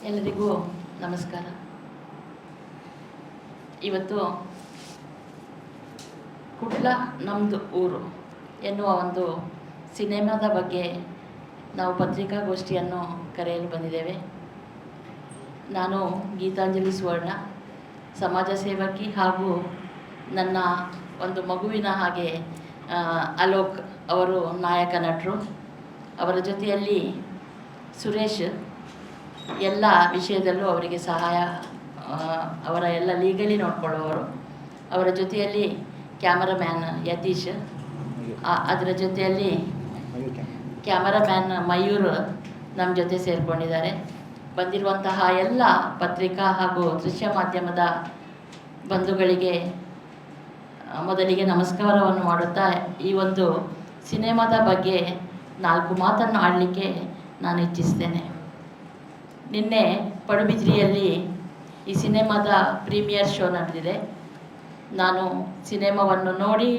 ಎಲ್ಲರಿಗೂ ನಮಸ್ಕಾರ. ಇವತ್ತು ಕುಡ್ಲ ನಮ್ಮದು ಊರು ಎನ್ನುವ ಒಂದು ಸಿನಿಮಾದ ಬಗ್ಗೆ ನಾವು ಪತ್ರಿಕಾಗೋಷ್ಠಿಯನ್ನು ಕರೆಯಲು ಬಂದಿದ್ದೇವೆ. ನಾನು ಗೀತಾಂಜಲಿ ಸುವರ್ಣ, ಸಮಾಜ ಸೇವಕಿ ಹಾಗೂ ನನ್ನ ಒಂದು ಮಗುವಿನ ಹಾಗೆ ಅಲೋಕ್ ಅವರು ನಾಯಕ ನಟರು. ಅವರ ಜೊತೆಯಲ್ಲಿ ಸುರೇಶ್ ಎಲ್ಲ ವಿಷಯದಲ್ಲೂ ಅವರಿಗೆ ಸಹಾಯ, ಅವರ ಎಲ್ಲ ಲೀಗಲಿ ನೋಡ್ಕೊಳ್ಳುವವರು. ಅವರ ಜೊತೆಯಲ್ಲಿ ಕ್ಯಾಮರಾಮ್ಯಾನ್ ಯತೀಶ್, ಅದರ ಜೊತೆಯಲ್ಲಿ ಕ್ಯಾಮರಾಮ್ಯಾನ್ ಮಯೂರ್ ನಮ್ಮ ಜೊತೆ ಸೇರಿಕೊಂಡಿದ್ದಾರೆ. ಬಂದಿರುವಂತಹ ಎಲ್ಲ ಪತ್ರಿಕಾ ಹಾಗೂ ದೃಶ್ಯ ಮಾಧ್ಯಮದ ಬಂಧುಗಳಿಗೆ ಮೊದಲಿಗೆ ನಮಸ್ಕಾರವನ್ನು ಮಾಡುತ್ತಾ, ಈ ಒಂದು ಸಿನಿಮಾದ ಬಗ್ಗೆ 4 ಮಾತನ್ನು ಆಡಲಿಕ್ಕೆ ನಾನು ಇಚ್ಛಿಸ್ತೇನೆ. ನಿನ್ನೆ ಪಡುಬಿದ್ರಿಯಲ್ಲಿ ಈ ಸಿನಿಮಾದ ಪ್ರೀಮಿಯರ್ ಶೋ ನಡೆದಿದೆ. ನಾನು ಸಿನಿಮಾವನ್ನು ನೋಡಿ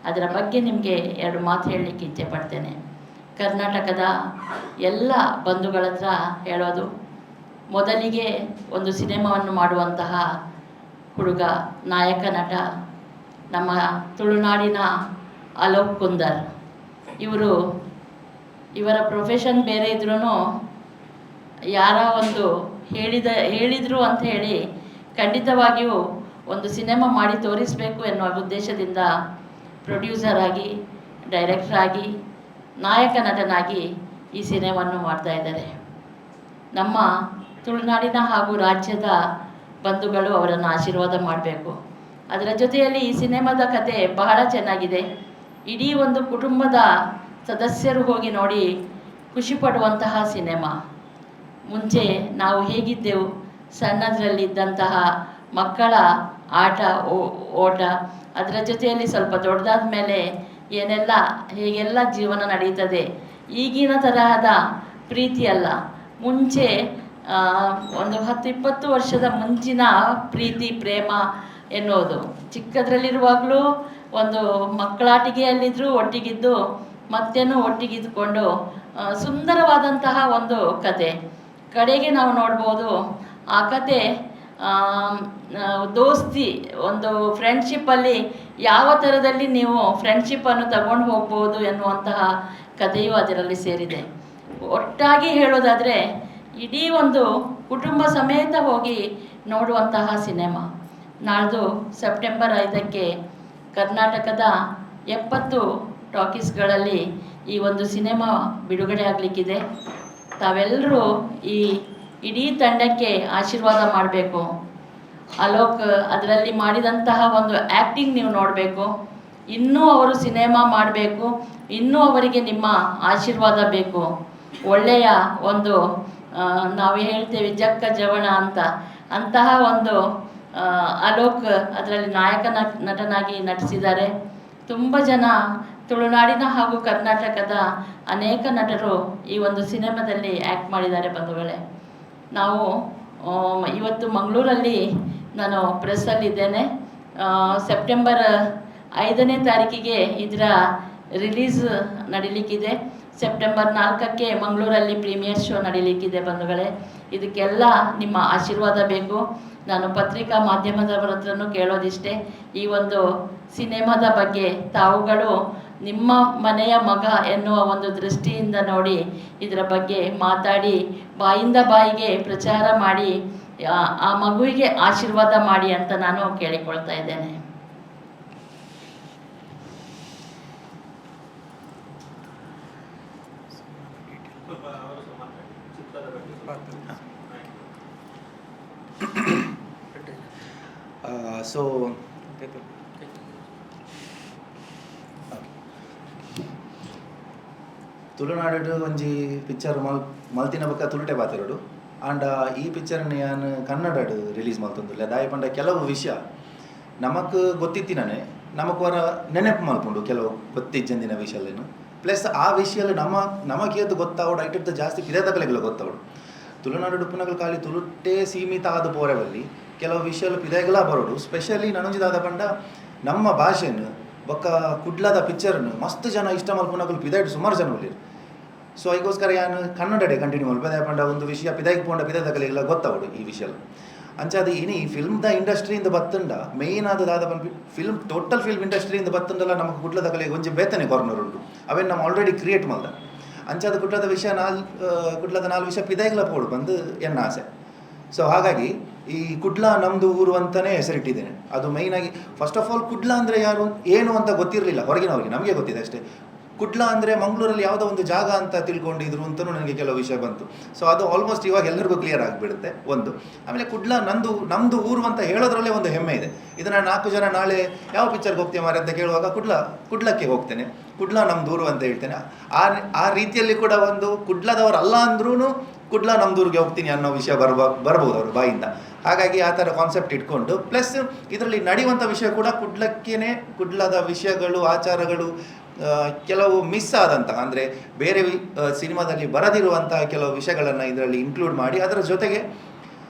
ಅದರ ಬಗ್ಗೆ ನಿಮಗೆ 2 ಮಾತು ಹೇಳಲಿಕ್ಕೆ ಇಚ್ಛೆ ಪಡ್ತೇನೆ. ಕರ್ನಾಟಕದ ಎಲ್ಲ ಬಂಧುಗಳ ಹತ್ರ ಹೇಳೋದು, ಮೊದಲಿಗೆ ಒಂದು ಸಿನಿಮಾವನ್ನು ಮಾಡುವಂತಹ ಹುಡುಗ, ನಾಯಕ ನಟ ನಮ್ಮ ತುಳುನಾಡಿನ ಅಲೋಕ್ ಕುಂದರ್. ಇವರ ಪ್ರೊಫೆಷನ್ ಬೇರೆ ಇದ್ರೂ ಯಾರ ಒಂದು ಹೇಳಿದರು ಅಂತ ಹೇಳಿ ಖಂಡಿತವಾಗಿಯೂ ಒಂದು ಸಿನಿಮಾ ಮಾಡಿ ತೋರಿಸಬೇಕು ಎನ್ನುವ ಉದ್ದೇಶದಿಂದ ಪ್ರೊಡ್ಯೂಸರ್ ಆಗಿ, ಡೈರೆಕ್ಟರ್ ಆಗಿ, ನಾಯಕ ನಟನಾಗಿ ಈ ಸಿನಿಮಾವನ್ನು ಮಾಡ್ತಾ ಇದ್ದಾರೆ. ನಮ್ಮ ತುಳುನಾಡಿನ ಹಾಗೂ ರಾಜ್ಯದ ಬಂಧುಗಳು ಅವರನ್ನು ಆಶೀರ್ವಾದ ಮಾಡಬೇಕು. ಅದರ ಜೊತೆಯಲ್ಲಿ ಈ ಸಿನಿಮಾದ ಕತೆ ಬಹಳ ಚೆನ್ನಾಗಿದೆ. ಇಡೀ ಒಂದು ಕುಟುಂಬದ ಸದಸ್ಯರು ಹೋಗಿ ನೋಡಿ ಖುಷಿ ಪಡುವಂತಹ ಸಿನಿಮಾ. ಮುಂಚೆ ನಾವು ಹೇಗಿದ್ದೆವು, ಸಣ್ಣದರಲ್ಲಿದ್ದಂತಹ ಮಕ್ಕಳ ಆಟ ಓಟ, ಅದರ ಜೊತೆಯಲ್ಲಿ ಸ್ವಲ್ಪ ದೊಡ್ಡದಾದ ಮೇಲೆ ಹೇಗೆಲ್ಲ ಜೀವನ ನಡೀತದೆ. ಈಗಿನ ತರಹದ ಪ್ರೀತಿ ಅಲ್ಲ, ಮುಂಚೆ ಒಂದು 10-20 ವರ್ಷದ ಮುಂಚಿನ ಪ್ರೀತಿ ಪ್ರೇಮ ಎನ್ನುವುದು. ಚಿಕ್ಕದ್ರಲ್ಲಿರುವಾಗಲೂ ಒಂದು ಮಕ್ಕಳಾಟಿಕೆಯಲ್ಲಿದ್ದರೂ ಒಟ್ಟಿಗಿದ್ದು ಮತ್ತೇನು ಒಟ್ಟಿಗಿದ್ದುಕೊಂಡು ಸುಂದರವಾದಂತಹ ಒಂದು ಕತೆ. ಕಡೆಗೆ ನಾವು ನೋಡ್ಬೋದು ಆ ಕತೆ ದೋಸ್ತಿ, ಒಂದು ಫ್ರೆಂಡ್ಶಿಪ್ಪಲ್ಲಿ ಯಾವ ಥರದಲ್ಲಿ ನೀವು ಫ್ರೆಂಡ್ಶಿಪ್ಪನ್ನು ತಗೊಂಡು ಹೋಗ್ಬೋದು ಎನ್ನುವಂತಹ ಕಥೆಯೂ ಅದರಲ್ಲಿ ಸೇರಿದೆ. ಒಟ್ಟಾಗಿ ಹೇಳೋದಾದರೆ ಇಡೀ ಒಂದು ಕುಟುಂಬ ಸಮೇತ ಹೋಗಿ ನೋಡುವಂತಹ ಸಿನಿಮಾ. ನಾಳ್ದು ಸೆಪ್ಟೆಂಬರ್ 5ಕ್ಕೆ ಕರ್ನಾಟಕದ 70 ಟಾಕೀಸ್ಗಳಲ್ಲಿ ಈ ಒಂದು ಸಿನಿಮಾ ಬಿಡುಗಡೆ ಆಗಲಿಕ್ಕಿದೆ. ತಾವೆಲ್ಲರೂ ಈ ಇಡೀ ತಂಡಕ್ಕೆ ಆಶೀರ್ವಾದ ಮಾಡಬೇಕು. ಅಲೋಕ್ ಅದರಲ್ಲಿ ಮಾಡಿದಂತಹ ಒಂದು ಆ್ಯಕ್ಟಿಂಗ್ ನೀವು ನೋಡಬೇಕು. ಇನ್ನೂ ಅವರು ಸಿನಿಮಾ ಮಾಡಬೇಕು, ಇನ್ನೂ ಅವರಿಗೆ ನಿಮ್ಮ ಆಶೀರ್ವಾದ ಬೇಕು. ಒಳ್ಳೆಯ ಒಂದು ನಾವು ಹೇಳ್ತೇವೆ ಜಕ್ಕ ಜವಣ ಅಂತಹ ಒಂದು ಅಲೋಕ್ ಅದರಲ್ಲಿ ನಾಯಕ ನಟನಾಗಿ ನಟಿಸಿದ್ದಾರೆ. ತುಂಬ ಜನ ತುಳುನಾಡಿನ ಹಾಗೂ ಕರ್ನಾಟಕದ ಅನೇಕ ನಟರು ಈ ಒಂದು ಸಿನಿಮಾದಲ್ಲಿ ಆ್ಯಕ್ಟ್ ಮಾಡಿದ್ದಾರೆ ಬಂಧುಗಳೇ. ನಾವು ಇವತ್ತು ಮಂಗಳೂರಲ್ಲಿ ನಾನು ಪ್ರೆಸ್ಸಲ್ಲಿದ್ದೇನೆ. ಸೆಪ್ಟೆಂಬರ್ 5ನೇ ತಾರೀಕಿಗೆ ಇದರ ರಿಲೀಸ್ ನಡೀಲಿಕ್ಕಿದೆ. ಸೆಪ್ಟೆಂಬರ್ 4ಕ್ಕೆ ಮಂಗಳೂರಲ್ಲಿ ಪ್ರೀಮಿಯರ್ ಶೋ ನಡೀಲಿಕ್ಕಿದೆ ಬಂಧುಗಳೇ. ಇದಕ್ಕೆಲ್ಲ ನಿಮ್ಮ ಆಶೀರ್ವಾದ ಬೇಕು. ನಾನು ಪತ್ರಿಕಾ ಮಾಧ್ಯಮದವರ ಹತ್ರನೂ ಕೇಳೋದಿಷ್ಟೇ, ಈ ಒಂದು ಸಿನಿಮಾದ ಬಗ್ಗೆ ತಾವುಗಳು ನಿಮ್ಮ ಮನೆಯ ಮಗ ಎನ್ನುವ ಒಂದು ದೃಷ್ಟಿಯಿಂದ ನೋಡಿ ಇದರ ಬಗ್ಗೆ ಮಾತಾಡಿ, ಬಾಯಿಂದ ಬಾಯಿಗೆ ಪ್ರಚಾರ ಮಾಡಿ, ಆ ಮಗುವಿಗೆ ಆಶೀರ್ವಾದ ಮಾಡಿ ಅಂತ ನಾನು ಕೇಳಿಕೊಳ್ತಾ ಇದ್ದೇನೆ. ಸೊ ತುಳುನಾಡು ಒಂಜಿ ಪಿಕ್ಚರ್ ಮಲ್ತಿನ ಬೊಕ್ಕ ತುಳುಟೆ ಪಾತೆರಡು. ಆಂಡ ಈ ಪಿಕ್ಚರ್ನ ನಾನು ಕನ್ನಡಡು ರಿಲೀಸ್ ಮಲ್ತೊಂದುಲ್ಲೆ. ದಾಯಿ ಪಂಡ ಕೆಲವು ವಿಷಯ ನಮಕ್ ಗೊತ್ತಿತ್ತಿನೇ ನಮಕ್ ವರ ನೆನಪು ಮಲ್ಪುಂಡು, ಕೆಲವು ಗೊತ್ತಿಜ್ಜಂದಿನ ವಿಷಯಲ್ಲೇನು. ಪ್ಲಸ್ ಆ ವಿಷಯಲ್ಲಿ ನಮಗೇದು ಗೊತ್ತಾವಡು ಐಟಿರ್ತ ಜಾಸ್ತಿ ಪಿದೆತಕಲೆಗಳು ಗೊತ್ತಾವಡು. ತುಳುನಾಡು ಉಪ್ಪುನಗಳು ಖಾಲಿ ತುಳುಟೇ ಸೀಮಿತ ಆದ ಪೋರೆವಲ್ಲಿ ಕೆಲವು ವಿಷಯಗಳು ಪಿದೆಗಳ ಬರೋಡು. ಸ್ಪೆಷಲಿ ನನಂಜಿದಾದ ಪಂಡ ನಮ್ಮ ಭಾಷೆನು ಬೊಕ್ಕ ಕುಡ್ಲದ ಪಿಕ್ಚರ್ನು ಮಸ್ತ್ ಜನ ಇಷ್ಟ ಮಲ್ಪುನಗಳು ಪಿದಾಯ್ಡು ಸುಮಾರು ಜನ ಉಳ್ಳೇರು. ಸೊ ಅದಕ್ಕೋಸ್ಕರ ಯಾನು ಕನ್ನಡಡೆ ಕಂಟಿನ್ಯೂ ಮಲ್ಪದ ಪಂಡ ಒಂದು ವಿಷಯ ಪಿದಾಗಿ ಪೋಂಡ ಪಿದದ ಕಲೆಗೆಲ್ಲ ಗೊತ್ತಾವಡು ಈ ವಿಷಯ ಅಂಚಾದ ಇನಿ ಫಿಲ್ಮ್ದ ಇಂಡಸ್ಟ್ರಿಯಿಂದ ಬತ್ತಂಡ ಮೇಯ್ನ್ ಆದದಾದ ಫಿಲ್ಮ್ ಟೋಟಲ್ ಫಿಲ್ಮ್ ಇಂಡಸ್ಟ್ರಿಯಿಂದ ಬತ್ತಂಡಲ್ಲ ನಮಗೆ ಕುಡ್ಲದ ಕಲೆಗೆ ಒಂಚ ಬೇತನೆ ಕಾರ್ನರ್ ಉಂಟು ಅವೇನು ನಮ್ಮ ಆಲ್ರೆಡಿ ಕ್ರಿಯೇಟ್ ಮಾಡ್ದ ಅಂಚಾದ ಕುಡ್ಲದ ವಿಷಯ ಕುಡ್ಲದ 4 ವಿಷಯ ಪಿದಾಗಿಲ್ಲ ಪೋಡು ಬಂದು ಎನ್ನ ಆಸೆ. ಸೊ ಹಾಗಾಗಿ ಈ ಕುಡ್ಲ ನಮ್ಮದು ಊರು ಅಂತಲೇ ಹೆಸರಿಟ್ಟಿದ್ದೇನೆ. ಅದು ಮೈನಾಗಿ ಫಸ್ಟ್ ಆಫ್ ಆಲ್ ಕುಡ್ಲ ಅಂದರೆ ಯಾರು ಏನು ಅಂತ ಗೊತ್ತಿರಲಿಲ್ಲ ಹೊರಗಿನವರಿಗೆ, ನಮಗೆ ಗೊತ್ತಿದೆ ಅಷ್ಟೇ. ಕುಡ್ಲ ಅಂದರೆ ಮಂಗಳೂರಲ್ಲಿ ಯಾವುದೋ ಒಂದು ಜಾಗ ಅಂತ ತಿಳ್ಕೊಂಡಿದ್ರು ಅಂತಲೂ ನನಗೆ ಕೆಲವು ವಿಷಯ ಬಂತು. ಸೊ ಅದು ಆಲ್ಮೋಸ್ಟ್ ಇವಾಗ ಎಲ್ಲರಿಗೂ ಕ್ಲಿಯರ್ ಆಗಿಬಿಡುತ್ತೆ ಒಂದು. ಆಮೇಲೆ ಕುಡ್ಲ ನಮ್ಮದು ಊರು ಅಂತ ಹೇಳೋದ್ರಲ್ಲೇ ಒಂದು ಹೆಮ್ಮೆ ಇದೆ. ಇದನ್ನು 4 ಜನ ನಾಳೆ ಯಾವ ಪಿಕ್ಚರ್ಗೆ ಹೋಗ್ತೇವೆ ಮಾರೆ ಅಂತ ಕೇಳುವಾಗ ಕುಡ್ಲಕ್ಕೆ ಹೋಗ್ತೇನೆ, ಕುಡ್ಲ ನಮ್ಮದು ಊರು ಅಂತ ಹೇಳ್ತೇನೆ. ಆ ರೀತಿಯಲ್ಲಿ ಕೂಡ ಒಂದು ಕುಡ್ಲದವರಲ್ಲ ಅಂದ್ರೂ ಕುಡ್ಲ ನಮ್ಮದೂರಿಗೆ ಹೋಗ್ತೀನಿ ಅನ್ನೋ ವಿಷಯ ಬರ್ಬೋದು ಅವ್ರ ಬಾಯಿಂದ. ಹಾಗಾಗಿ ಆ ಥರ ಕಾನ್ಸೆಪ್ಟ್ ಇಟ್ಕೊಂಡು ಪ್ಲಸ್ ಇದರಲ್ಲಿ ನಡೆಯುವಂಥ ವಿಷಯ ಕೂಡ ಕುಡ್ಲದ ವಿಷಯಗಳು, ಆಚಾರಗಳು ಕೆಲವು ಮಿಸ್ ಆದಂತಹ ಅಂದರೆ ಬೇರೆ ಸಿನಿಮಾದಲ್ಲಿ ಬರದಿರುವಂತಹ ಕೆಲವು ವಿಷಯಗಳನ್ನು ಇದರಲ್ಲಿ ಇನ್ಕ್ಲೂಡ್ ಮಾಡಿ, ಅದರ ಜೊತೆಗೆ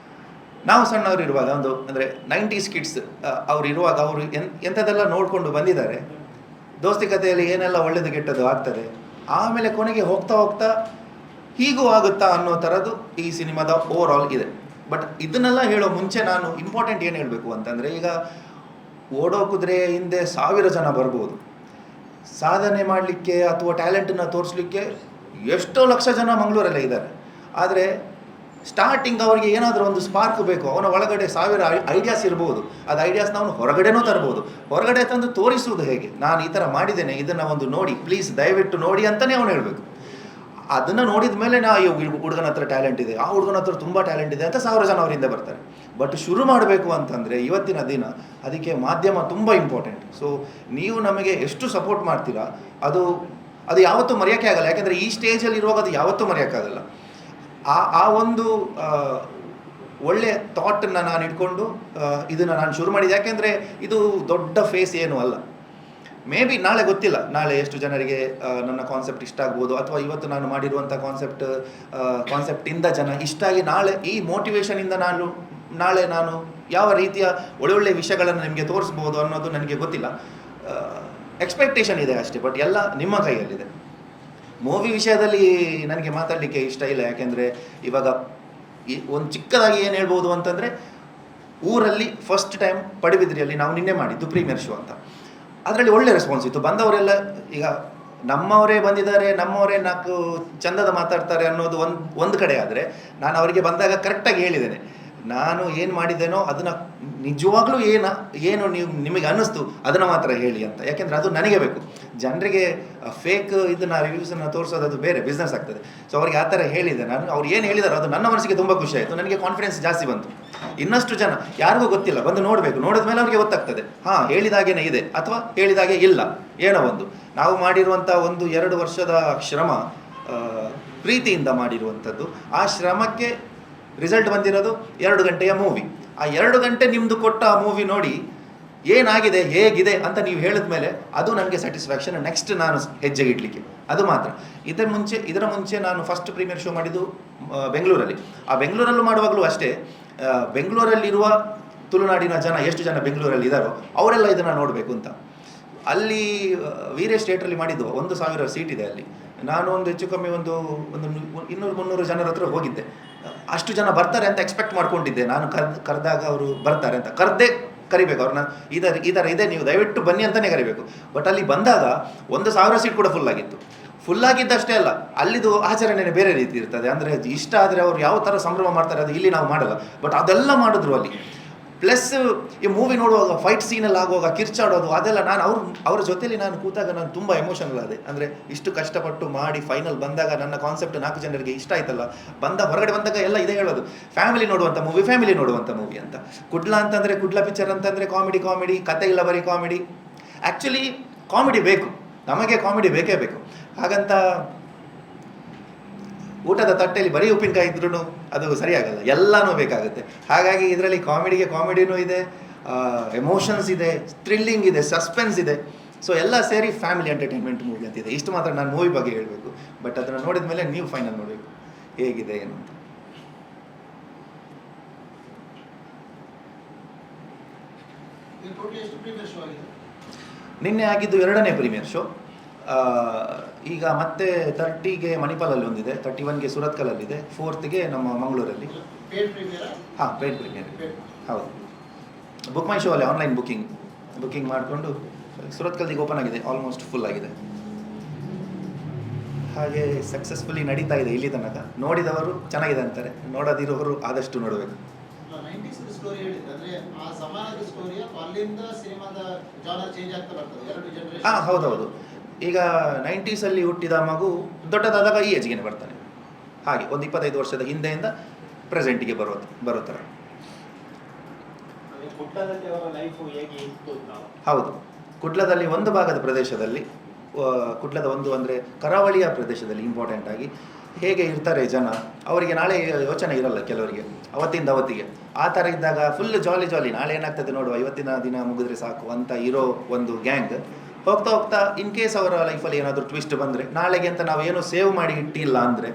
ನಾವು ಸಣ್ಣವರು ಇರುವಾಗ ಒಂದು ಅಂದರೆ 90s ಕಿಡ್ಸ್ ಅವ್ರು ಇರುವಾಗ ಅವರು ಎಂಥದ್ದೆಲ್ಲ ನೋಡಿಕೊಂಡು ಬಂದಿದ್ದಾರೆ. ದೋಸ್ತಿ ಕಥೆಯಲ್ಲಿ ಏನೆಲ್ಲ ಒಳ್ಳೇದು ಕೆಟ್ಟದ್ದು ಆಗ್ತದೆ, ಆಮೇಲೆ ಕೊನೆಗೆ ಹೋಗ್ತಾ ಹೋಗ್ತಾ ಹೀಗೂ ಆಗುತ್ತಾ ಅನ್ನೋ ಥರದ್ದು ಈ ಸಿನಿಮಾದ ಓವರ್ ಆಲ್ ಇದೆ. ಬಟ್ ಇದನ್ನೆಲ್ಲ ಹೇಳೋ ಮುಂಚೆ ನಾನು ಇಂಪಾರ್ಟೆಂಟ್ ಏನು ಹೇಳಬೇಕು ಅಂತಂದರೆ, ಈಗ ಓಡೋ ಕುದುರೆ ಹಿಂದೆ 1000 ಜನ ಬರ್ಬೋದು, ಸಾಧನೆ ಮಾಡಲಿಕ್ಕೆ ಅಥವಾ ಟ್ಯಾಲೆಂಟನ್ನು ತೋರಿಸ್ಲಿಕ್ಕೆ ಎಷ್ಟೋ ಲಕ್ಷ ಜನ ಮಂಗಳೂರಲ್ಲೇ ಇದ್ದಾರೆ. ಆದರೆ ಸ್ಟಾರ್ಟಿಂಗ್ ಅವರಿಗೆ ಏನಾದರೂ ಒಂದು ಸ್ಪಾರ್ಕ್ ಬೇಕು, ಅವನ ಒಳಗಡೆ 1000 ಐಡಿಯಾಸ್ ಇರ್ಬೋದು, ಅದು ಐಡಿಯಾಸ್ನ ಅವನು ಹೊರಗಡೆನೂ ತರ್ಬೋದು. ಹೊರಗಡೆ ತಂದು ತೋರಿಸುವುದು ಹೇಗೆ, ನಾನು ಈ ಥರ ಮಾಡಿದ್ದೇನೆ, ಇದನ್ನು ಒಂದು ನೋಡಿ ಪ್ಲೀಸ್ ದಯವಿಟ್ಟು ನೋಡಿ ಅಂತಲೇ ಅವನು ಹೇಳಬೇಕು. ಅದನ್ನು ನೋಡಿದ ಮೇಲೆ ಈ ಹುಡುಗನ ಹತ್ರ ಟ್ಯಾಲೆಂಟ್ ಇದೆ, ಆ ಹುಡುಗನ ಹತ್ರ ತುಂಬ ಟ್ಯಾಲೆಂಟ್ ಇದೆ ಅಂತ 1000 ಜನ ಅವರಿಂದ ಬರ್ತಾರೆ. ಬಟ್ ಶುರು ಮಾಡಬೇಕು ಅಂತಂದರೆ ಇವತ್ತಿನ ದಿನ ಅದಕ್ಕೆ ಮಾಧ್ಯಮ ತುಂಬ ಇಂಪಾರ್ಟೆಂಟ್. ಸೊ ನೀವು ನಮಗೆ ಎಷ್ಟು ಸಪೋರ್ಟ್ ಮಾಡ್ತೀರಾ ಅದು ಯಾವತ್ತೂ ಮರೆಯೋಕ್ಕೆ ಆಗಲ್ಲ. ಯಾಕೆಂದರೆ ಈ ಸ್ಟೇಜಲ್ಲಿ ಇರುವಾಗ ಅದು ಯಾವತ್ತೂ ಮರೆಯೋಕ್ಕಾಗಲ್ಲ. ಆ ಒಂದು ಒಳ್ಳೆಯ ಥಾಟನ್ನು ನಾನು ಇಟ್ಕೊಂಡು ಇದನ್ನು ನಾನು ಶುರು ಮಾಡಿದೆ. ಯಾಕೆಂದರೆ ಇದು ದೊಡ್ಡ ಫೇಸ್ ಏನೂ ಅಲ್ಲ. ಮೇ ಬಿ ನಾಳೆ ಗೊತ್ತಿಲ್ಲ, ನಾಳೆ ಎಷ್ಟು ಜನರಿಗೆ ನನ್ನ ಕಾನ್ಸೆಪ್ಟ್ ಇಷ್ಟ ಆಗ್ಬೋದು, ಅಥವಾ ಇವತ್ತು ನಾನು ಮಾಡಿರುವಂಥ ಕಾನ್ಸೆಪ್ಟಿಂದ ಜನ ಇಷ್ಟ ಆಗಿ ನಾಳೆ ಈ ಮೋಟಿವೇಶನಿಂದ ನಾಳೆ ನಾನು ಯಾವ ರೀತಿಯ ಒಳ್ಳೊಳ್ಳೆ ವಿಷಯಗಳನ್ನು ನಿಮಗೆ ತೋರಿಸ್ಬೋದು ಅನ್ನೋದು ನನಗೆ ಗೊತ್ತಿಲ್ಲ. ಎಕ್ಸ್ಪೆಕ್ಟೇಷನ್ ಇದೆ ಅಷ್ಟೇ. ಬಟ್ ಎಲ್ಲ ನಿಮ್ಮ ಕೈಯಲ್ಲಿದೆ. ಮೂವಿ ವಿಷಯದಲ್ಲಿ ನನಗೆ ಮಾತಾಡಲಿಕ್ಕೆ ಇಷ್ಟ ಇಲ್ಲ. ಯಾಕೆಂದರೆ ಇವಾಗ ಒಂದು ಚಿಕ್ಕದಾಗಿ ಏನು ಹೇಳ್ಬೋದು ಅಂತಂದರೆ, ಊರಲ್ಲಿ ಫಸ್ಟ್ ಟೈಮ್ ಪಡುಬಿದ್ರಿಯಲ್ಲಿ ನಾವು ನಿನ್ನೆ ಮಾಡಿದ್ದು ಪ್ರೀಮಿಯರ್ ಶೋ ಅಂತ. ಅದರಲ್ಲಿ ಒಳ್ಳೆ ರೆಸ್ಪಾನ್ಸ್ ಇತ್ತು. ಬಂದವರೆಲ್ಲ ಈಗ ನಮ್ಮವರೇ ಬಂದಿದ್ದಾರೆ, ನಮ್ಮವರೇ 4 ಚಂದದ ಮಾತಾಡ್ತಾರೆ ಅನ್ನೋದು ಒಂದು ಕಡೆ. ಆದರೆ ನಾನು ಅವರಿಗೆ ಬಂದಾಗ ಕರೆಕ್ಟಾಗಿ ಹೇಳಿದ್ದೇನೆ, ನಾನು ಏನು ಮಾಡಿದ್ದೇನೋ ಅದನ್ನು ನಿಜವಾಗ್ಲೂ ಏನು ನಿಮಗೆ ಅನ್ನಿಸ್ತು ಅದನ್ನು ಮಾತ್ರ ಹೇಳಿ ಅಂತ. ಯಾಕೆಂದರೆ ಅದು ನನಗೆ ಬೇಕು. ಜನರಿಗೆ ಫೇಕ್ ಇದನ್ನು ರಿವ್ಯೂಸನ್ನು ತೋರಿಸೋದು ಅದು ಬೇರೆ ಬಿಸ್ನೆಸ್ ಆಗ್ತದೆ. ಸೊ ಅವ್ರಿಗೆ ಆ ಥರ ಹೇಳಿದೆ ನಾನು. ಅವ್ರು ಏನು ಹೇಳಿದಾರೋ ಅದು ನನ್ನ ಮನಸ್ಸಿಗೆ ತುಂಬ ಖುಷಿ ಆಯಿತು. ನನಗೆ ಕಾನ್ಫಿಡೆನ್ಸ್ ಜಾಸ್ತಿ ಬಂತು. ಇನ್ನಷ್ಟು ಜನ ಯಾರಿಗೂ ಗೊತ್ತಿಲ್ಲ, ಬಂದು ನೋಡಬೇಕು. ನೋಡಿದ ಮೇಲೆ ಅವ್ರಿಗೆ ಗೊತ್ತಾಗ್ತದೆ, ಹೇಳಿದಾಗೇನೆ ಇದೆ ಅಥವಾ ಹೇಳಿದಾಗೆ ಇಲ್ಲ. ಏನೋ ಒಂದು ನಾವು ಮಾಡಿರುವಂಥ 1-2 ವರ್ಷದ ಶ್ರಮ, ಪ್ರೀತಿಯಿಂದ ಮಾಡಿರುವಂಥದ್ದು, ಆ ಶ್ರಮಕ್ಕೆ ರಿಸಲ್ಟ್ ಬಂದಿರೋದು 2 ಗಂಟೆಯ ಮೂವಿ. ಆ 2 ಗಂಟೆ ನಿಮ್ಮದು ಕೊಟ್ಟ ಆ ಮೂವಿ ನೋಡಿ ಏನಾಗಿದೆ ಹೇಗಿದೆ ಅಂತ ನೀವು ಹೇಳಿದ ಮೇಲೆ ಅದು ನನಗೆ ಸ್ಯಾಟಿಸ್ಫ್ಯಾಕ್ಷನ್. ನೆಕ್ಸ್ಟ್ ನಾನು ಹೆಜ್ಜೆಗೆ ಇಡಲಿಕ್ಕೆ ಅದು ಮಾತ್ರ. ಇದರ ಮುಂಚೆ ನಾನು ಫಸ್ಟ್ ಪ್ರೀಮಿಯರ್ ಶೋ ಮಾಡಿದ್ದು ಬೆಂಗಳೂರಲ್ಲಿ. ಆ ಬೆಂಗಳೂರಲ್ಲೂ ಮಾಡುವಾಗಲೂ ಅಷ್ಟೇ, ಬೆಂಗಳೂರಲ್ಲಿರುವ ತುಳುನಾಡಿನ ಜನ ಎಷ್ಟು ಜನ ಬೆಂಗಳೂರಲ್ಲಿ ಇದ್ದಾರೋ ಅವರೆಲ್ಲ ಇದನ್ನು ನೋಡಬೇಕು ಅಂತ. ಅಲ್ಲಿ ವೀರೇಶ್ ಥಿಯೇಟ್ರಲ್ಲಿ ಮಾಡಿದ್ದು 1000 ಸೀಟ್ ಇದೆ ಅಲ್ಲಿ. ನಾನು ಹೆಚ್ಚು ಕಮ್ಮಿ ಒಂದು 200-300 ಜನರ ಹತ್ರ ಹೋಗಿದ್ದೆ. ಅಷ್ಟು ಜನ ಬರ್ತಾರೆ ಅಂತ ಎಕ್ಸ್ಪೆಕ್ಟ್ ಮಾಡ್ಕೊಂಡಿದ್ದೆ ನಾನು. ಕರೆದಾಗ ಅವರು ಬರ್ತಾರೆ ಅಂತ ಕರಿಬೇಕು ಅವ್ರನ್ನ, ಈ ಥರ ಇದೆ, ನೀವು ದಯವಿಟ್ಟು ಬನ್ನಿ ಅಂತಲೇ ಕರಿಬೇಕು. ಬಟ್ ಅಲ್ಲಿ ಬಂದಾಗ 1000 ಸೀಟ್ ಕೂಡ ಫುಲ್ಲಾಗಿದ್ದಷ್ಟೇ ಅಲ್ಲ, ಅಲ್ಲಿದು ಆಚರಣೆನೇ ಬೇರೆ ರೀತಿ ಇರ್ತದೆ. ಅಂದರೆ ಇಷ್ಟ ಆದರೆ ಅವ್ರು ಯಾವ ಥರ ಸಂಭ್ರಮ ಮಾಡ್ತಾರೆ ಅದು ಇಲ್ಲಿ ನಾವು ಮಾಡಲ್ಲ. ಬಟ್ ಅದೆಲ್ಲ ಮಾಡಿದ್ರು ಅಲ್ಲಿ. ಪ್ಲಸ್ ಈ ಮೂವಿ ನೋಡುವಾಗ ಫೈಟ್ ಸೀನಲ್ಲಿ ಆಗುವಾಗ ಕಿರ್ಚಾಡೋದು ಅದೆಲ್ಲ ನಾನು ಅವ್ರ ಜೊತೆಲಿ ನಾನು ಕೂತಾಗ ನಾನು ತುಂಬ ಎಮೋಷನಲ್ ಆದೆ. ಅಂದರೆ ಇಷ್ಟು ಕಷ್ಟಪಟ್ಟು ಮಾಡಿ ಫೈನಲ್ ಬಂದಾಗ ನನ್ನ ಕಾನ್ಸೆಪ್ಟ್ 4 ಜನರಿಗೆ ಇಷ್ಟ ಆಯ್ತಲ್ಲ, ಹೊರಗಡೆ ಬಂದಾಗ ಎಲ್ಲ ಇದೇ ಹೇಳೋದು, ಫ್ಯಾಮಿಲಿ ನೋಡುವಂಥ ಮೂವಿ ಅಂತ. ಕುಡ್ಲ ಅಂತಂದರೆ ಕುಡ್ಲ ಪಿಕ್ಚರ್ ಅಂತಂದರೆ ಕಾಮಿಡಿ, ಕತೆ ಇಲ್ಲ ಬರೀ ಕಾಮಿಡಿ. ಆ್ಯಕ್ಚುಲಿ ಕಾಮಿಡಿ ಬೇಕು, ನಮಗೆ ಕಾಮಿಡಿ ಬೇಕೇ ಬೇಕು. ಹಾಗಂತ ಊಟದ ತಟ್ಟೆಯಲ್ಲಿ ಬರೀ ಉಪ್ಪಿನಕಾಯಿ ಇದ್ರೂ ಅದು ಸರಿಯಾಗಲ್ಲ, ಎಲ್ಲನೂ ಬೇಕಾಗುತ್ತೆ. ಹಾಗಾಗಿ ಇದರಲ್ಲಿ ಕಾಮಿಡಿನೂ ಇದೆ, ಎಮೋಷನ್ಸ್ ಇದೆ, ಥ್ರಿಲ್ಲಿಂಗ್ ಇದೆ, ಸಸ್ಪೆನ್ಸ್ ಇದೆ. ಸೊ ಎಲ್ಲ ಸೇರಿ ಫ್ಯಾಮಿಲಿ ಎಂಟರ್ಟೈನ್ಮೆಂಟ್ ಮೂವಿ ಅಂತಿದೆ. ಇಷ್ಟು ಮಾತ್ರ ನಾನು ಮೂವಿ ಬಗ್ಗೆ ಹೇಳಬೇಕು. ಬಟ್ ಅದನ್ನು ನೋಡಿದ ಮೇಲೆ ನೀವು ಫೈನಲ್ ನೋಡಬೇಕು ಹೇಗಿದೆ ಏನು ಅಂತ. ನಿನ್ನೆ ಆಗಿದ್ದು 2ನೇ ಪ್ರೀಮಿಯರ್ ಶೋ. ಈಗ ಮತ್ತೆ 30ಗೆ ಮಣಿಪಾಲಲ್ಲಿ ಒಂದಿದೆ, 31ಗೆ ಸುರತ್ಕಲಲ್ಲಿದೆ, 4ಗೆ ನಮ್ಮ ಮಂಗಳೂರಲ್ಲಿ. ಹಾಂ, ಪೇಡ್ ಪ್ರೀಮಿಯರ್. ಹೌದು, ಬುಕ್ ಮೈ ಶೋ ಅಲ್ಲಿ ಆನ್ಲೈನ್ ಬುಕ್ಕಿಂಗ್ ಮಾಡಿಕೊಂಡು ಸುರತ್ಕಲ್ದಿಗೆ ಓಪನ್ ಆಗಿದೆ, ಆಲ್ಮೋಸ್ಟ್ ಫುಲ್ ಆಗಿದೆ. ಹಾಗೆ ಸಕ್ಸಸ್ಫುಲಿ ನಡೀತಾ ಇದೆ ಇಲ್ಲಿ ತನಕ. ನೋಡಿದವರು ಚೆನ್ನಾಗಿದೆ ಅಂತಾರೆ, ನೋಡದಿರೋರು ಆದಷ್ಟು ನೋಡಬೇಕು. ಹಾಂ, ಹೌದೌದು. ಈಗ 90ಸಲ್ಲಿ ಹುಟ್ಟಿದ ಮಗು ದೊಡ್ಡದಾದಾಗ ಈ ಏಜ್ಗೆ ಬರ್ತಾನೆ. ಹಾಗೆ ಒಂದು 25 ವರ್ಷದ ಹಿಂದೆಯಿಂದ ಪ್ರೆಸೆಂಟಿಗೆ ಬರೋ ಥರ. ಹೌದು, ಕುಡ್ಲದಲ್ಲಿ ಒಂದು ಭಾಗದ ಪ್ರದೇಶದಲ್ಲಿ, ಕುಡ್ಲದ ಒಂದು ಅಂದರೆ ಕರಾವಳಿಯ ಪ್ರದೇಶದಲ್ಲಿ ಇಂಪಾರ್ಟೆಂಟ್ ಆಗಿ ಹೇಗೆ ಇರ್ತಾರೆ ಜನ, ಅವರಿಗೆ ನಾಳೆ ಯೋಚನೆ ಇರಲ್ಲ ಕೆಲವರಿಗೆ, ಅವತ್ತಿಂದ ಅವತ್ತಿಗೆ. ಆ ಥರ ಇದ್ದಾಗ ಫುಲ್ ಜಾಲಿ, ನಾಳೆ ಏನಾಗ್ತದೆ ನೋಡುವ, ಇವತ್ತಿನ ದಿನ ಮುಗಿದ್ರೆ ಸಾಕು ಅಂತ ಇರೋ ಒಂದು ಗ್ಯಾಂಗ್ ಹೋಗ್ತಾ ಹೋಗ್ತಾ ಇನ್ ಕೇಸ್ ಅವರ ಲೈಫಲ್ಲಿ ಏನಾದರೂ ಟ್ವಿಸ್ಟ್ ಬಂದರೆ, ನಾಳೆಗೆ ಅಂತ ನಾವು ಏನು ಸೇವ್ ಮಾಡಿ ಇಟ್ಟಿಲ್ಲ ಅಂದರೆ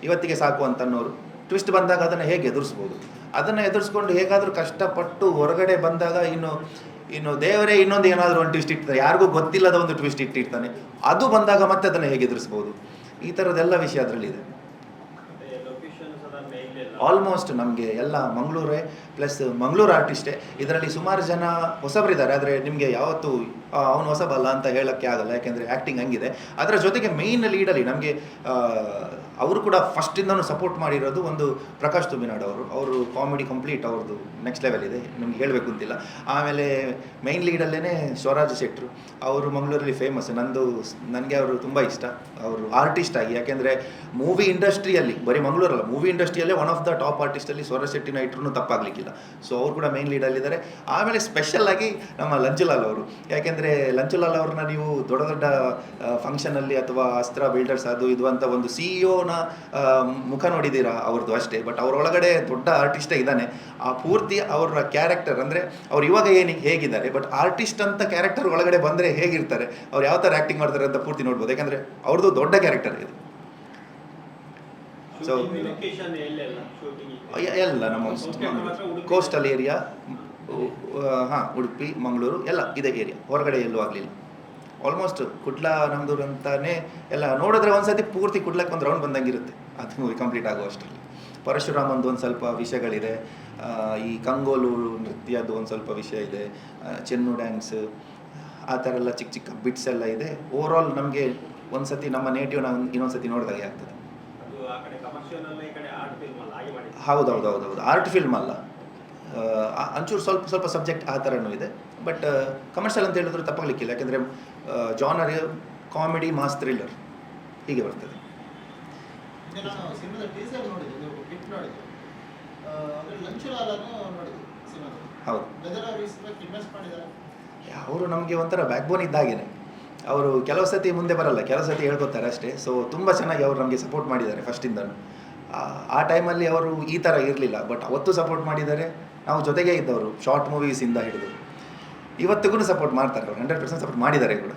ಇವತ್ತಿಗೆ ಸಾಕು ಅಂತ ಅನ್ನೋರು ಟ್ವಿಸ್ಟ್ ಬಂದಾಗ ಅದನ್ನು ಹೇಗೆ ಎದುರಿಸ್ಬೋದು, ಅದನ್ನು ಎದುರಿಸ್ಕೊಂಡು ಹೇಗಾದರೂ ಕಷ್ಟಪಟ್ಟು ಹೊರಗಡೆ ಬಂದಾಗ ಇನ್ನು ದೇವರೇ ಇನ್ನೊಂದು ಏನಾದರೂ ಒಂದು ಟ್ವಿಸ್ಟ್ ಇಟ್ಟಿರ್ತಾರೆ, ಯಾರಿಗೂ ಗೊತ್ತಿಲ್ಲದ ಒಂದು ಟ್ವಿಸ್ಟ್ ಇಟ್ಟಿರ್ತಾನೆ, ಅದು ಬಂದಾಗ ಮತ್ತೆ ಅದನ್ನು ಹೇಗೆ ಎದುರಿಸ್ಬೋದು, ಈ ಥರದ್ದೆಲ್ಲ ವಿಷಯ ಅದರಲ್ಲಿದೆ. ಆಲ್ಮೋಸ್ಟ್ ನಮಗೆ ಎಲ್ಲ ಮಂಗಳೂರೇ ಪ್ಲಸ್ ಮಂಗಳೂರು ಆರ್ಟಿಸ್ಟೇ. ಇದರಲ್ಲಿ ಸುಮಾರು ಜನ ಹೊಸಬರಿದ್ದಾರೆ, ಆದರೆ ನಿಮಗೆ ಯಾವತ್ತೂ ಅವನು ಹೊಸಬಲ್ಲ ಅಂತ ಹೇಳೋಕ್ಕೆ ಆಗಲ್ಲ, ಯಾಕೆಂದರೆ ಆ್ಯಕ್ಟಿಂಗ್ ಹಂಗಿದೆ. ಅದರ ಜೊತೆಗೆ ಮೇಯ್ನ್ ಲೀಡಲ್ಲಿ ನಮಗೆ ಅವರು ಕೂಡ ಫಸ್ಟಿಂದನೂ ಸಪೋರ್ಟ್ ಮಾಡಿರೋದು ಒಂದು ಪ್ರಕಾಶ್ ತುಮಿನಾಡ್ ಅವರು ಕಾಮಿಡಿ ಕಂಪ್ಲೀಟ್ ಅವ್ರದ್ದು ನೆಕ್ಸ್ಟ್ ಲೆವೆಲ್ ಇದೆ, ನಿಮ್ಗೆ ಹೇಳಬೇಕು ಅಂತಿಲ್ಲ. ಆಮೇಲೆ ಮೇಯ್ನ್ ಲೀಡಲ್ಲೇ ಸ್ವರಾಜ್ ಶೆಟ್ರು, ಅವರು ಮಂಗಳೂರಲ್ಲಿ ಫೇಮಸ್. ನನಗೆ ಅವರು ತುಂಬ ಇಷ್ಟ, ಅವರು ಆರ್ಟಿಸ್ಟ್ ಆಗಿ. ಯಾಕೆಂದರೆ ಮೂವಿ ಇಂಡಸ್ಟ್ರಿಯಲ್ಲಿ, ಬರೀ ಮಂಗಳೂರಲ್ಲ, ಮೂವಿ ಇಂಡಸ್ಟ್ರಿಯಲ್ಲೇ ಒನ್ ಆಫ್ ದ ಟಾಪ್ ಆರ್ಟಿಸ್ಟಲ್ಲಿ ಸ್ವರಾಜ್ ಶೆಟ್ಟಿನ ಇಟ್ಟರು ತಪ್ಪಾಗಲಿಕ್ಕಿಲ್ಲ. ಸೊ ಅವರು ಕೂಡ ಮೇಯ್ನ್ ಲೀಡಲ್ಲಿದ್ದಾರೆ. ಆಮೇಲೆ ಸ್ಪೆಷಲ್ಲಾಗಿ ನಮ್ಮ ಲಂಚುಲಾಲ್ ಅವರು, ಯಾಕೆಂದರೆ ಲಂಚುಲಾಲ್ ಅವ್ರನ್ನ ನೀವು ದೊಡ್ಡ ದೊಡ್ಡ ಫಂಕ್ಷನಲ್ಲಿ ಅಥವಾ ಅಸ್ತ್ರ ಬಿಲ್ಡರ್ಸ್ ಅದು ಇದು ಅಂತ ಒಂದು CEO ಮುಖ ನೋಡಿದ್ದೀರಾ ಅವ್ರದ್ದು ಅಷ್ಟೇ, ಬಟ್ ಅವರೊಳಗಡೆ ದೊಡ್ಡ ಆರ್ಟಿಸ್ಟೇ ಇದ್ದಾನೆ. ಆ ಪೂರ್ತಿ ಅವರ ಕ್ಯಾರೆಕ್ಟರ್ ಅಂದರೆ ಅವ್ರು ಇವಾಗ ಹೇಗಿದ್ದಾರೆ, ಬಟ್ ಆರ್ಟಿಸ್ಟ್ ಅಂತ ಕ್ಯಾರೆಕ್ಟರ್ ಒಳಗಡೆ ಬಂದರೆ ಹೇಗಿರ್ತಾರೆ, ಅವ್ರು ಯಾವ ಥರ ಆ್ಯಕ್ಟಿಂಗ್ ಮಾಡ್ತಾರೆ ಅಂತ ಪೂರ್ತಿ ನೋಡ್ಬೋದು. ಯಾಕಂದರೆ ಅವ್ರದ್ದು ದೊಡ್ಡ ಕ್ಯಾರೆಕ್ಟರ್ ಇದು. ಸೊ ಎಲ್ಲ ನಮ್ಮ ಕೋಸ್ಟಲ್ ಏರಿಯಾ, ಹಾಂ, ಉಡುಪಿ, ಮಂಗಳೂರು ಎಲ್ಲ ಇದೇ ಏರಿಯಾ, ಹೊರಗಡೆ ಎಲ್ಲೂ ಆಗಲಿಲ್ಲ. ಆಲ್ಮೋಸ್ಟ್ ಕುಡ್ಲ ನಮ್ಮದೂರು ಅಂತಾನೆ ಎಲ್ಲ ನೋಡಿದ್ರೆ ಒಂದ್ಸತಿ ಪೂರ್ತಿ ಕುಡ್ಲಕ್ಕೆ ಒಂದು ರೌಂಡ್ ಬಂದಂಗಿರುತ್ತೆ ಅದು ಮೂವಿ ಕಂಪ್ಲೀಟ್ ಆಗೋ ಅಷ್ಟರಲ್ಲಿ. ಪರಶುರಾಮಂದು ಒಂದು ಸ್ವಲ್ಪ ವಿಷಯಗಳಿದೆ, ಈ ಕಂಗೋಲು ನೃತ್ಯದ್ದು ಒಂದು ಸ್ವಲ್ಪ ವಿಷಯ ಇದೆ, ಚೆನ್ನು ಡ್ಯಾನ್ಸ್, ಆ ಥರ ಎಲ್ಲ ಚಿಕ್ಕ ಚಿಕ್ಕ ಬಿಟ್ಸ್ ಎಲ್ಲ ಇದೆ. ಓವರಾಲ್ ನಮಗೆ ಒಂದು ಸತಿ ನಮ್ಮ ನೇಟಿವ್ ನಾವು ಇನ್ನೊಂದು ಸತಿ ನೋಡಿದಾಗೆ ಆಗ್ತದೆ. ಹೌದೌದು, ಆರ್ಟ್ ಫಿಲ್ಮ್ ಅಲ್ಲ, ಒಂಚೂರು ಸ್ವಲ್ಪ ಸಬ್ಜೆಕ್ಟ್ ಆ ಥರನೂ ಇದೆ, ಬಟ್ ಕಮರ್ಷಿಯಲ್ ಅಂತ ಹೇಳಿದ್ರು ತಪ್ಪಾಗಲಿಕ್ಕಿಲ್ಲ. ಯಾಕೆಂದರೆ ಜಾನರ್ ಕಾಮಿಡಿ, ಮಾಸ್, ಥ್ರಿಲ್ಲರ್ ಹೀಗೆ ಬರ್ತದೆ. ಹೌದು, ಅವರು ನಮಗೆ ಒಂಥರ ಬ್ಯಾಕ್ಬೋನ್ ಇದ್ದಾಗೇನೆ. ಅವರು ಕೆಲವು ಸತಿ ಮುಂದೆ ಬರಲ್ಲ, ಕೆಲವು ಸತಿ ಹೇಳ್ಕೊತಾರೆ ಅಷ್ಟೇ. ಸೊ ತುಂಬ ಚೆನ್ನಾಗಿ ಅವರು ನಮಗೆ ಸಪೋರ್ಟ್ ಮಾಡಿದ್ದಾರೆ ಫಸ್ಟಿಂದನೂ. ಆ ಟೈಮಲ್ಲಿ ಅವರು ಈ ಥರ ಇರಲಿಲ್ಲ, ಬಟ್ ಅವತ್ತು ಸಪೋರ್ಟ್ ಮಾಡಿದ್ದಾರೆ. ನಾವು ಜೊತೆಗೇ ಇದ್ದವರು, ಶಾರ್ಟ್ ಮೂವೀಸಿಂದ ಹಿಡಿದು ಇವತ್ತಿಗೂ ಸಪೋರ್ಟ್ ಮಾಡ್ತಾರೆ ಅವರು, 100% ಸಪೋರ್ಟ್ ಮಾಡಿದ್ದಾರೆ ಕೂಡ.